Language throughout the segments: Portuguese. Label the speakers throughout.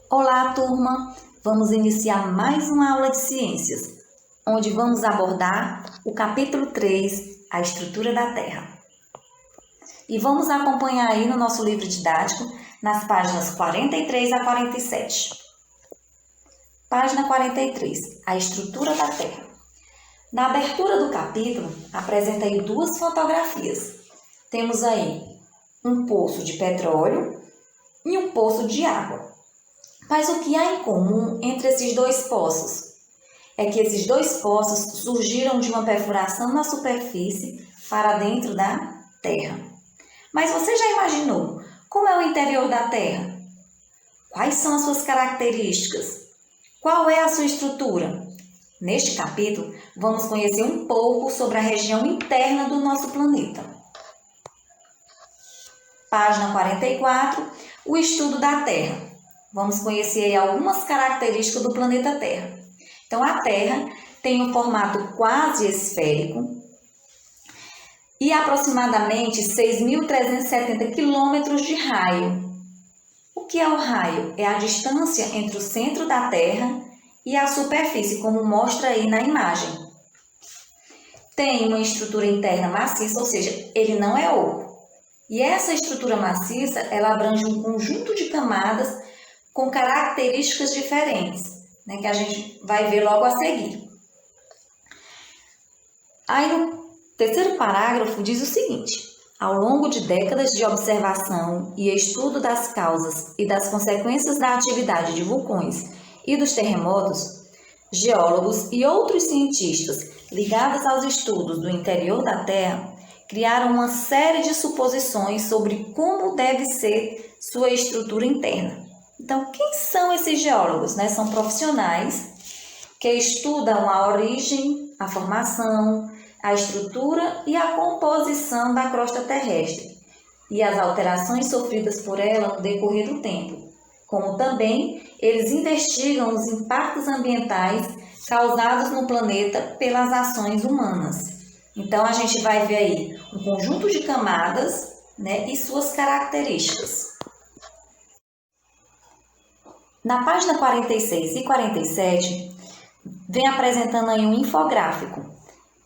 Speaker 1: Olá, turma! Vamos iniciar mais uma aula de ciências, onde vamos abordar o capítulo 3, a estrutura da Terra. E vamos acompanhar aí no nosso livro didático, nas páginas 43 a 47. Página 43, a estrutura da Terra. Na abertura do capítulo, apresenta aí duas fotografias. Temos aí um poço de petróleo e um poço de água. Mas o que há em comum entre esses dois poços? É que esses dois poços surgiram de uma perfuração na superfície para dentro da Terra. Mas você já imaginou como é o interior da Terra? Quais são as suas características? Qual é a sua estrutura? Neste capítulo, vamos conhecer um pouco sobre a região interna do nosso planeta. Página 44, o estudo da Terra. Vamos conhecer aí algumas características do planeta Terra. Então, a Terra tem um formato quase esférico e aproximadamente 6.370 quilômetros de raio. O que é o raio? É a distância entre o centro da Terra e a superfície, como mostra aí na imagem. Tem uma estrutura interna maciça, ou seja, ele não é oco. E essa estrutura maciça, ela abrange um conjunto de camadas com características diferentes, né, que a gente vai ver logo a seguir. Aí no terceiro parágrafo diz o seguinte: ao longo de décadas de observação e estudo das causas e das consequências da atividade de vulcões e dos terremotos, geólogos e outros cientistas ligados aos estudos do interior da Terra criaram uma série de suposições sobre como deve ser sua estrutura interna. Então, quem são esses geólogos? São profissionais que estudam a origem, a formação, a estrutura e a composição da crosta terrestre e as alterações sofridas por ela no decorrer do tempo, como também eles investigam os impactos ambientais causados no planeta pelas ações humanas. Então, a gente vai ver aí um conjunto de camadas, e suas características. Na página 46 e 47, vem apresentando aí um infográfico,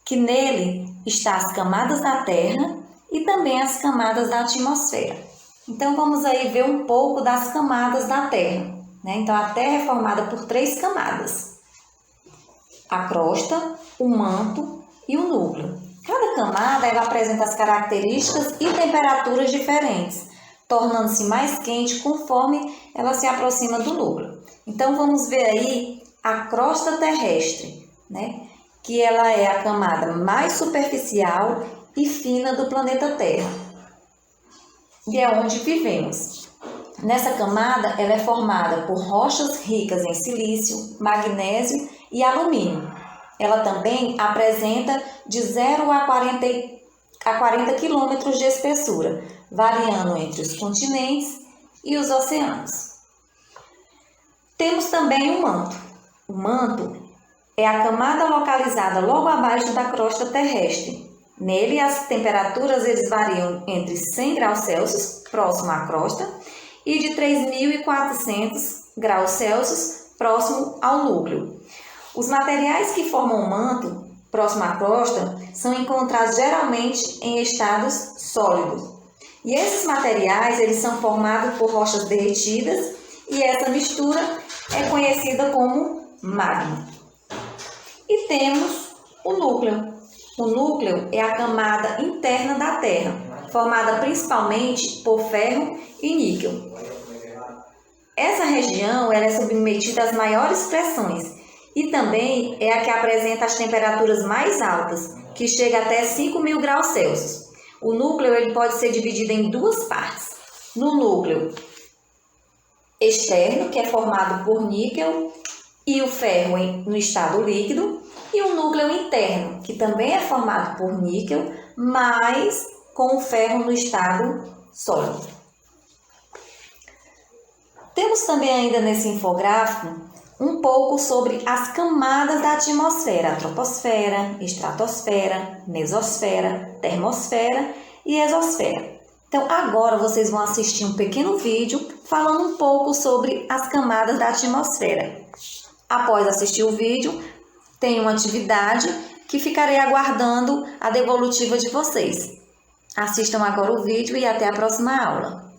Speaker 1: que nele está as camadas da Terra e também as camadas da atmosfera. Então, vamos aí ver um pouco das camadas da Terra. Então, a Terra é formada por 3 camadas: a crosta, o manto e o núcleo. Cada camada ela apresenta as características e temperaturas diferentes, tornando-se mais quente conforme ela se aproxima do núcleo. Então, vamos ver aí a crosta terrestre, que ela é a camada mais superficial e fina do planeta Terra, e é onde vivemos. Nessa camada, ela é formada por rochas ricas em silício, magnésio e alumínio. Ela também apresenta de 0 a 40 quilômetros de espessura, variando entre os continentes e os oceanos. Temos também o manto. O manto é a camada localizada logo abaixo da crosta terrestre. Nele, as temperaturas variam entre 100 graus Celsius, próximo à crosta, e de 3.400 graus Celsius, próximo ao núcleo. Os materiais que formam o manto, próximo à crosta, são encontrados geralmente em estados sólidos. E esses materiais eles são formados por rochas derretidas e essa mistura é conhecida como magma. E temos o núcleo. O núcleo é a camada interna da Terra, formada principalmente por ferro e níquel. Essa região ela é submetida às maiores pressões e também é a que apresenta as temperaturas mais altas, que chega até 5.000 graus Celsius. O núcleo ele pode ser dividido em 2 partes. No núcleo externo, que é formado por níquel e o ferro no estado líquido, e o núcleo interno, que também é formado por níquel, mas com o ferro no estado sólido. Temos também ainda nesse infográfico um pouco sobre as camadas da atmosfera: a troposfera, estratosfera, mesosfera, termosfera e exosfera. Então, agora vocês vão assistir um pequeno vídeo falando um pouco sobre as camadas da atmosfera. Após assistir o vídeo, tem uma atividade que ficarei aguardando a devolutiva de vocês. Assistam agora o vídeo e até a próxima aula.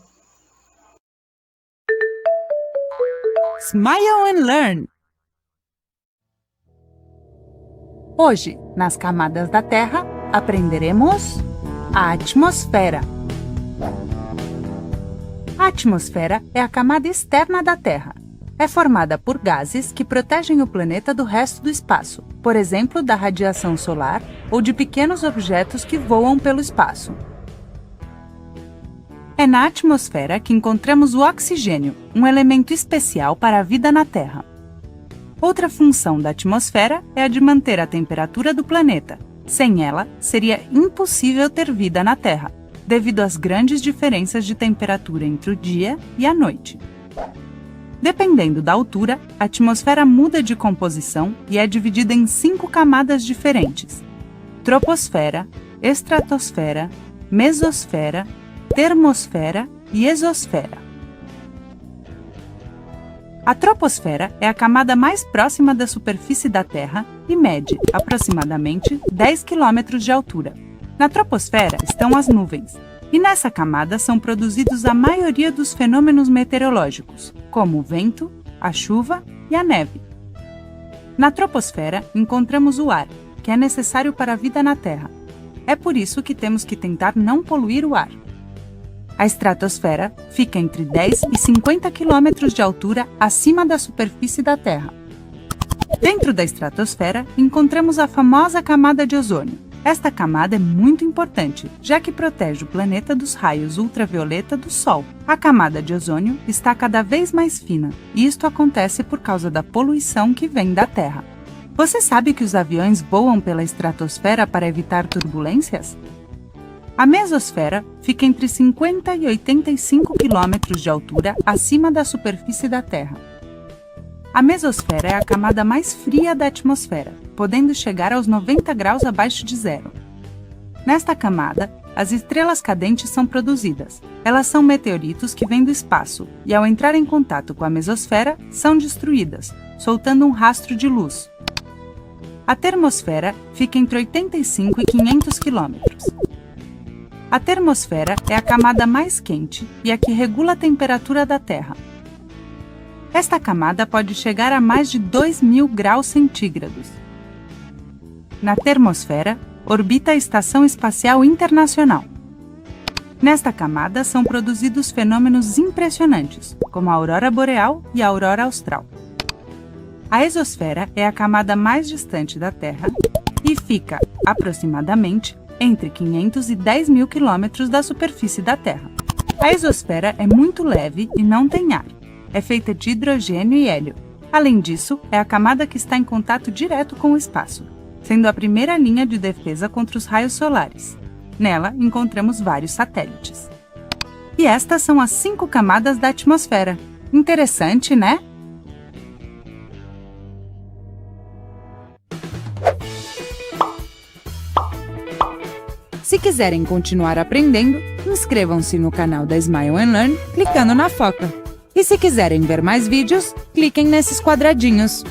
Speaker 2: Smile and Learn. Hoje, nas camadas da Terra, aprenderemos a atmosfera. A atmosfera é a camada externa da Terra. É formada por gases que protegem o planeta do resto do espaço, por exemplo, da radiação solar ou de pequenos objetos que voam pelo espaço. É na atmosfera que encontramos o oxigênio, um elemento especial para a vida na Terra. Outra função da atmosfera é a de manter a temperatura do planeta. Sem ela, seria impossível ter vida na Terra, devido às grandes diferenças de temperatura entre o dia e a noite. Dependendo da altura, a atmosfera muda de composição e é dividida em 5 camadas diferentes: troposfera, estratosfera, mesosfera, termosfera e exosfera. A troposfera é a camada mais próxima da superfície da Terra e mede aproximadamente 10 km de altura. Na troposfera estão as nuvens, e nessa camada são produzidos a maioria dos fenômenos meteorológicos, como o vento, a chuva e a neve. Na troposfera encontramos o ar, que é necessário para a vida na Terra. É por isso que temos que tentar não poluir o ar. A estratosfera fica entre 10 e 50 km de altura acima da superfície da Terra. Dentro da estratosfera encontramos a famosa camada de ozônio. Esta camada é muito importante, já que protege o planeta dos raios ultravioleta do Sol. A camada de ozônio está cada vez mais fina, e isto acontece por causa da poluição que vem da Terra. Você sabe que os aviões voam pela estratosfera para evitar turbulências? A mesosfera fica entre 50 e 85 km de altura acima da superfície da Terra. A mesosfera é a camada mais fria da atmosfera, podendo chegar aos 90 graus abaixo de zero. Nesta camada, as estrelas cadentes são produzidas. Elas são meteoritos que vêm do espaço e, ao entrar em contato com a mesosfera, são destruídas, soltando um rastro de luz. A termosfera fica entre 85 e 500 km. A termosfera é a camada mais quente e a que regula a temperatura da Terra. Esta camada pode chegar a mais de 2.000 graus centígrados. Na termosfera, orbita a Estação Espacial Internacional. Nesta camada são produzidos fenômenos impressionantes, como a aurora boreal e a aurora austral. A exosfera é a camada mais distante da Terra e fica, aproximadamente, entre 500 e 10.000 km da superfície da Terra. A exosfera é muito leve e não tem ar. É feita de hidrogênio e hélio. Além disso, é a camada que está em contato direto com o espaço, sendo a primeira linha de defesa contra os raios solares. Nela, encontramos vários satélites. E estas são as 5 camadas da atmosfera. Interessante, né? Se quiserem continuar aprendendo, inscrevam-se no canal da Smile and Learn clicando na foca. E se quiserem ver mais vídeos, cliquem nesses quadradinhos.